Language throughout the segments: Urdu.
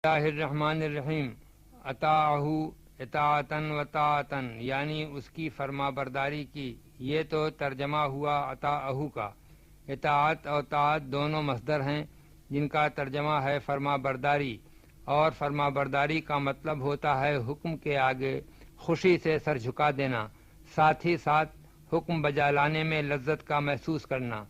اللہ الرحمن الرحیم۔ اطاعہ اطاعتن و طاعتن یعنی اس کی فرما برداری کی، یہ تو ترجمہ ہوا اطاعہ کا۔ اطاعت اور طاعت دونوں مصدر ہیں جن کا ترجمہ ہے فرما برداری، اور فرما برداری کا مطلب ہوتا ہے حکم کے آگے خوشی سے سر جھکا دینا، ساتھ ہی ساتھ حکم بجا لانے میں لذت کا محسوس کرنا۔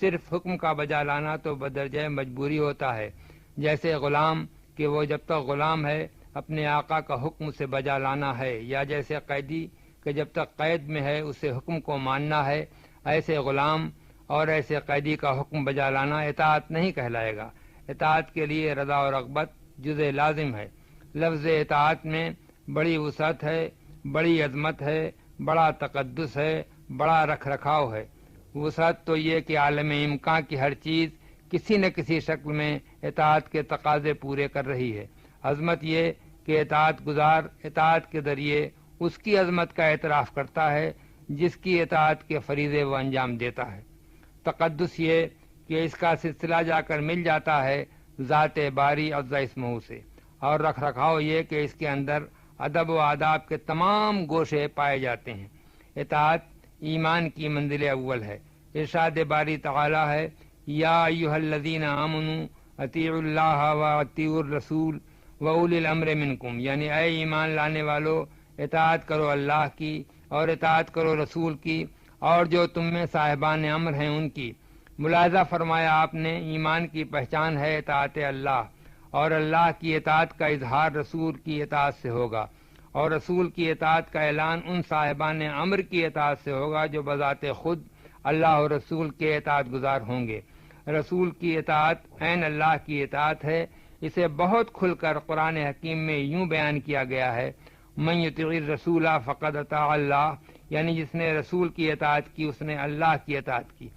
صرف حکم کا بجا لانا تو بدرجہ مجبوری ہوتا ہے، جیسے غلام کہ وہ جب تک غلام ہے اپنے آقا کا حکم سے بجا لانا ہے، یا جیسے قیدی کہ جب تک قید میں ہے اسے حکم کو ماننا ہے، ایسے غلام اور ایسے قیدی کا حکم بجا لانا اطاعت نہیں کہلائے گا۔ اطاعت کے لیے رضا و رغبت جزء لازم ہے۔ لفظ اطاعت میں بڑی وسعت ہے، بڑی عظمت ہے، بڑا تقدس ہے، بڑا رکھ رکھاؤ ہے۔ وسعت تو یہ کہ عالم امکان کی ہر چیز کسی نہ کسی شکل میں اطاعت کے تقاضے پورے کر رہی ہے۔ عظمت یہ کہ اطاعت گزار اطاعت کے ذریعے اس کی عظمت کا اعتراف کرتا ہے جس کی اطاعت کے فریضے وہ انجام دیتا ہے۔ تقدس یہ کہ اس کا سلسلہ جا کر مل جاتا ہے ذات باری عز اسمہ سے، اور رکھ رکھاؤ یہ کہ اس کے اندر ادب و آداب کے تمام گوشے پائے جاتے ہیں۔ اطاعت ایمان کی منزل اول ہے۔ ارشاد باری تعالی ہے، یا ایھا الذین آمنوا اطیعوا اللہ و اطیعوا الرسول و اولی الامر منکم، یعنی اے ایمان لانے والو، اطاعت کرو اللہ کی اور اطاعت کرو رسول کی اور جو تم میں صاحبان امر ہیں ان کی۔ ملاحظہ فرمایا آپ نے ایمان کی پہچان ہے اطاعت اللہ، اور اللہ کی اطاعت کا اظہار رسول کی اطاعت سے ہوگا، اور رسول کی اطاعت کا اعلان ان صاحبان امر کی اطاعت سے ہوگا جو بذات خود اللہ اور رسول کے اطاعت گزار ہوں گے۔ رسول کی اطاعت عین اللہ کی اطاعت ہے۔ اسے بہت کھل کر قرآن حکیم میں یوں بیان کیا گیا ہے، من یطع الرسول فقد اطاع اللہ، یعنی جس نے رسول کی اطاعت کی اس نے اللہ کی اطاعت کی۔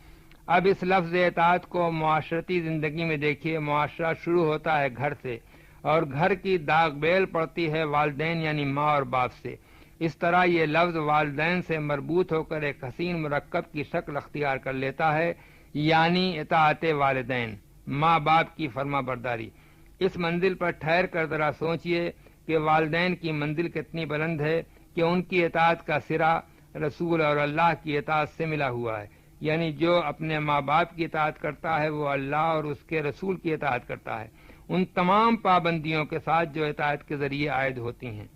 اب اس لفظ اطاعت کو معاشرتی زندگی میں دیکھیے۔ معاشرہ شروع ہوتا ہے گھر سے، اور گھر کی داغ بیل پڑتی ہے والدین یعنی ماں اور باپ سے۔ اس طرح یہ لفظ والدین سے مربوط ہو کر ایک حسین مرکب کی شکل اختیار کر لیتا ہے، یعنی اطاعت والدین، ماں باپ کی فرما برداری۔ اس منزل پر ٹھہر کر ذرا سوچئے کہ والدین کی منزل کتنی بلند ہے کہ ان کی اطاعت کا سرا رسول اور اللہ کی اطاعت سے ملا ہوا ہے، یعنی جو اپنے ماں باپ کی اطاعت کرتا ہے وہ اللہ اور اس کے رسول کی اطاعت کرتا ہے، ان تمام پابندیوں کے ساتھ جو اطاعت کے ذریعے عائد ہوتی ہیں۔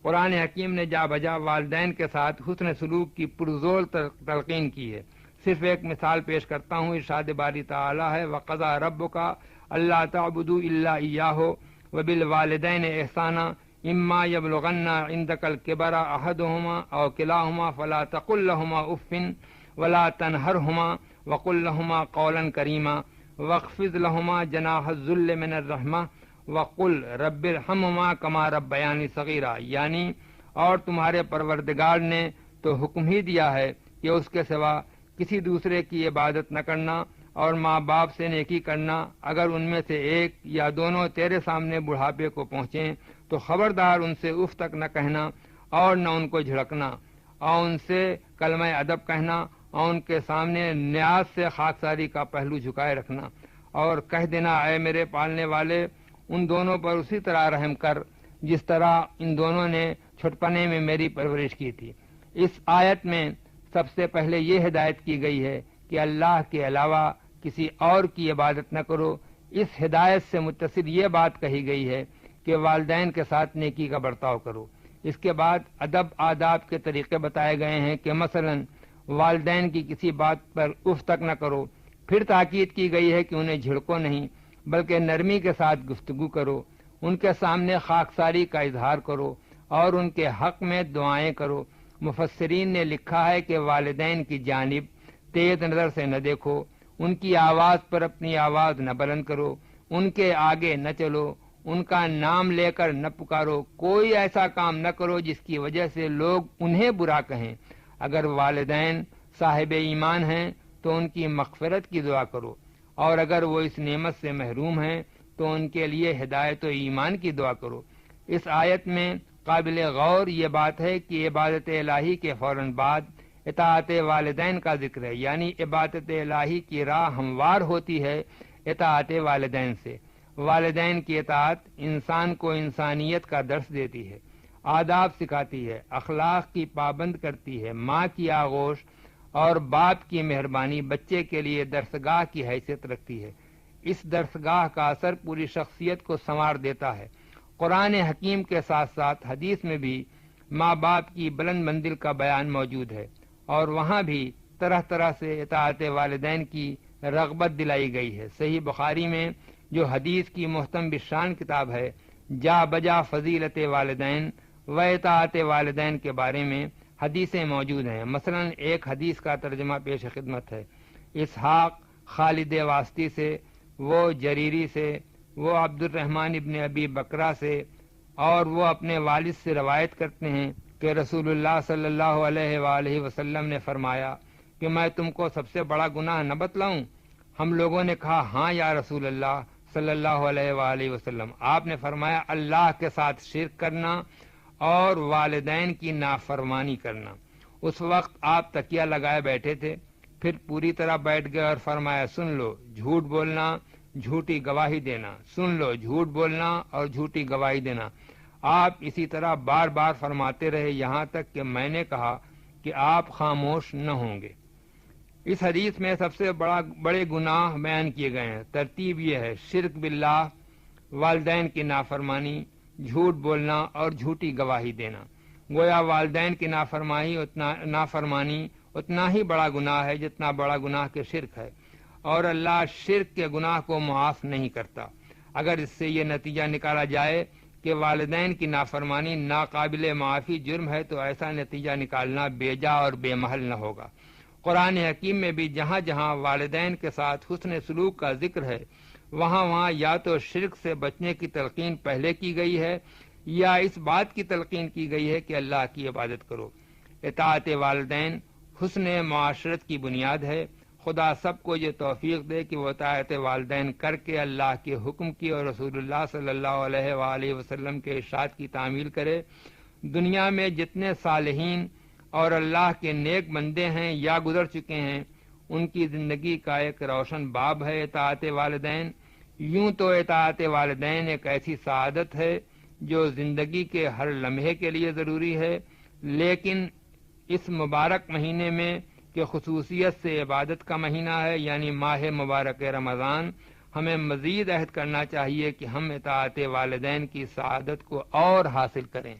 قرآن حکیم نے جا بجا والدین کے ساتھ حسن سلوک کی پرزور تلقین کی ہے۔ صرف ایک مثال پیش کرتا ہوں۔ ارشاد باری تعالی ہے، وَقَضَىٰ رَبُّكَ أَلَّا تَعْبُدُوا إِلَّا إِيَّاهُ وَبِالْوَالِدَيْنِ إِحْسَانًا إِمَّا يَبْلُغَنَّ عِندَكَ الْكِبَرَ أَحَدُهُمَا أَوْ كِلَاهُمَا فَلَا تَقُل لَّهُمَا أُفٍّ وَلَا تَنْهَرْهُمَا وَقُل لَّهُمَا قَوْلًا كَرِيمًا وَاخْفِضْ لَهُمَا جَنَاحَ الذُّلِّ مِنَ الرَّحْمَةِ وَقُل رَّبِّ ارْحَمْهُمَا كَمَا رَبَّيَانِي صَغِيرًا، یعنی اور تمہارے پروردگار نے تو حکم ہی دیا ہے کہ اس کے سوا کسی دوسرے کی عبادت نہ کرنا اور ماں باپ سے نیکی کرنا۔ اگر ان میں سے ایک یا دونوں تیرے سامنے بڑھاپے کو پہنچیں تو خبردار ان سے اف تک نہ کہنا اور نہ ان کو جھڑکنا، اور ان سے کلمہ ادب کہنا اور ان کے سامنے نیاز سے خاکساری کا پہلو جھکائے رکھنا، اور کہہ دینا، اے میرے پالنے والے، ان دونوں پر اسی طرح رحم کر جس طرح ان دونوں نے چھٹپنے میں میری پرورش کی تھی۔ اس آیت میں سب سے پہلے یہ ہدایت کی گئی ہے کہ اللہ کے علاوہ کسی اور کی عبادت نہ کرو۔ اس ہدایت سے متصل یہ بات کہی گئی ہے کہ والدین کے ساتھ نیکی کا برتاؤ کرو۔ اس کے بعد ادب آداب کے طریقے بتائے گئے ہیں کہ مثلا والدین کی کسی بات پر اف تک نہ کرو۔ پھر تاکید کی گئی ہے کہ انہیں جھڑکو نہیں بلکہ نرمی کے ساتھ گفتگو کرو، ان کے سامنے خاکساری کا اظہار کرو اور ان کے حق میں دعائیں کرو۔ مفسرین نے لکھا ہے کہ والدین کی جانب تیز نظر سے نہ دیکھو، ان کی آواز پر اپنی آواز نہ بلند کرو، ان کے آگے نہ چلو، ان کا نام لے کر نہ پکارو، کوئی ایسا کام نہ کرو جس کی وجہ سے لوگ انہیں برا کہیں۔ اگر والدین صاحب ایمان ہیں تو ان کی مغفرت کی دعا کرو، اور اگر وہ اس نعمت سے محروم ہیں تو ان کے لیے ہدایت و ایمان کی دعا کرو۔ اس آیت میں قابل غور یہ بات ہے کہ عبادت الہی کے فوراً بعد اطاعت والدین کا ذکر ہے، یعنی عبادت الہی کی راہ ہموار ہوتی ہے اطاعت والدین سے۔ والدین کی اطاعت انسان کو انسانیت کا درس دیتی ہے، آداب سکھاتی ہے، اخلاق کی پابند کرتی ہے۔ ماں کی آغوش اور باپ کی مہربانی بچے کے لیے درسگاہ کی حیثیت رکھتی ہے۔ اس درسگاہ کا اثر پوری شخصیت کو سنوار دیتا ہے۔ قرآن حکیم کے ساتھ ساتھ حدیث میں بھی ماں باپ کی بلند منزل کا بیان موجود ہے، اور وہاں بھی طرح طرح سے اطاعت والدین کی رغبت دلائی گئی ہے۔ صحیح بخاری میں جو حدیث کی محتم بشان کتاب ہے، جا بجا فضیلت والدین و اطاعت والدین کے بارے میں حدیثیں موجود ہیں۔ مثلا ایک حدیث کا ترجمہ پیش خدمت ہے۔ اسحاق خالد واسطی سے، وہ جریری سے، وہ عبد الرحمن ابن ابی بکرہ سے، اور وہ اپنے والد سے روایت کرتے ہیں کہ رسول اللہ صلی اللہ علیہ وآلہ وسلم نے فرمایا کہ میں تم کو سب سے بڑا گناہ نہ بتلاؤں؟ ہم لوگوں نے کہا ہاں یا رسول اللہ صلی اللہ علیہ وآلہ وسلم۔ آپ نے فرمایا اللہ کے ساتھ شرک کرنا اور والدین کی نافرمانی کرنا۔ اس وقت آپ تکیہ لگائے بیٹھے تھے، پھر پوری طرح بیٹھ گئے اور فرمایا سن لو، جھوٹ بولنا، جھوٹی گواہی دینا، سن لو، جھوٹ بولنا اور جھوٹی گواہی دینا۔ آپ اسی طرح بار بار فرماتے رہے یہاں تک کہ میں نے کہا کہ آپ خاموش نہ ہوں گے۔ اس حدیث میں سب سے بڑے گناہ بیان کیے گئے ہیں۔ ترتیب یہ ہے: شرک باللہ، والدین کی نافرمانی، جھوٹ بولنا اور جھوٹی گواہی دینا۔ گویا والدین کی نافرمانی اتنا ہی بڑا گناہ ہے جتنا بڑا گناہ کے شرک ہے، اور اللہ شرک کے گناہ کو معاف نہیں کرتا۔ اگر اس سے یہ نتیجہ نکالا جائے کہ والدین کی نافرمانی ناقابل معافی جرم ہے تو ایسا نتیجہ نکالنا بیجا اور بے محل نہ ہوگا۔ قرآن حکیم میں بھی جہاں جہاں والدین کے ساتھ حسن سلوک کا ذکر ہے، وہاں وہاں یا تو شرک سے بچنے کی تلقین پہلے کی گئی ہے یا اس بات کی تلقین کی گئی ہے کہ اللہ کی عبادت کرو۔ اطاعت والدین حسن معاشرت کی بنیاد ہے۔ خدا سب کو یہ توفیق دے کہ وہ اطاعت والدین کر کے اللہ کے حکم کی اور رسول اللہ صلی اللہ علیہ وآلہ وسلم کے ارشاد کی تعمیل کرے۔ دنیا میں جتنے صالحین اور اللہ کے نیک بندے ہیں یا گزر چکے ہیں، ان کی زندگی کا ایک روشن باب ہے اطاعت والدین۔ یوں تو اطاعت والدین ایک ایسی سعادت ہے جو زندگی کے ہر لمحے کے لیے ضروری ہے، لیکن اس مبارک مہینے میں کہ خصوصیت سے عبادت کا مہینہ ہے، یعنی ماہ مبارک رمضان، ہمیں مزید عہد کرنا چاہیے کہ ہم اطاعت والدین کی سعادت کو اور حاصل کریں۔